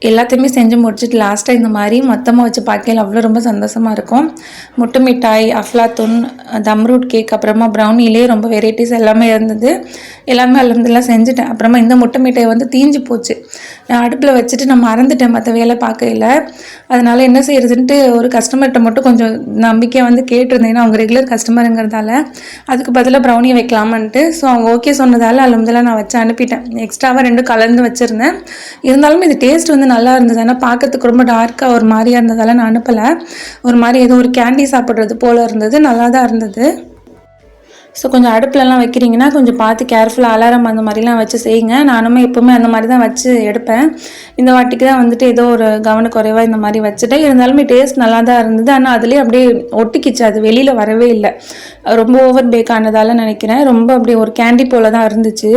எல்லாத்தையுமே செஞ்சு முடிச்சுட்டு லாஸ்ட்டாக இந்த மாதிரி மொத்தமாக வச்சு பார்க்கையில் அவ்வளோ ரொம்ப சந்தோஷமாக இருக்கும். முட்டை மிட்டாய், அஃப்லாத்தூன், தம்ரூட் கேக், அப்புறமா ப்ரௌனிலே ரொம்ப வெரைட்டிஸ் எல்லாமே இருந்தது. எல்லாமே அல்ஹம்துலில்லாஹ் செஞ்சுட்டேன். அப்புறமா இந்த முட்டை மிட்டாய் வந்து தீஞ்சு போச்சு. நான் அடுப்பில் வச்சுட்டு நான் மறந்துட்டேன் மற்ற வேலை பார்க்கையில். அதனால் என்ன செய்கிறதுன்ட்டு ஒரு கஸ்டமர்கிட்ட மட்டும் கொஞ்சம் நம்பிக்கையாக வந்து கேட்டிருந்தேன். ஏன்னா அவங்க ரெகுலர் கஸ்டமருங்கிறதால அதுக்கு பதிலாக ப்ரௌனியை வைக்கலாமான்ட்டு. ஸோ அவங்க ஓகே சொன்னதால் அல்ஹம்துலில்லாஹ் நான் வச்சு அனுப்பிட்டேன். எக்ஸ்ட்ராவாக 2 கலந்து வச்சுருந்தேன். இருந்தாலும் இது டேஸ்ட் வந்து நல்லா இருந்தது. ஆனால் பார்க்கறதுக்கு ரொம்ப டார்க்காக ஒரு மாதிரியாக இருந்ததால் நான் அனுப்பலை. ஒரு மாதிரி ஏதோ ஒரு கேண்டி சாப்பிட்றது போல் இருந்தது. நல்லா தான் இருந்தது. ஸோ கொஞ்சம் அடுப்புலலாம் வைக்கிறீங்கன்னா கொஞ்சம் பார்த்து கேர்ஃபுல்லாக அலாரம் அந்த மாதிரிலாம் வச்சு செய்யுங்க. நானுமே எப்போவுமே அந்த மாதிரி தான் வச்சு எடுப்பேன். இந்த வாட்டிக்கு தான் வந்துட்டு ஏதோ ஒரு கவனக்குறைவாக இந்த மாதிரி வச்சுட்டேன். இருந்தாலுமே டேஸ்ட் நல்லா தான் இருந்தது. ஆனால் அதுலேயே அப்படியே ஒட்டிக்கிச்சு, அது வெளியில் வரவே இல்லை. ரொம்ப ஓவர் பேக் ஆனதால் நினைக்கிறேன். ரொம்ப அப்படியே ஒரு கேண்டி போல் தான் இருந்துச்சு.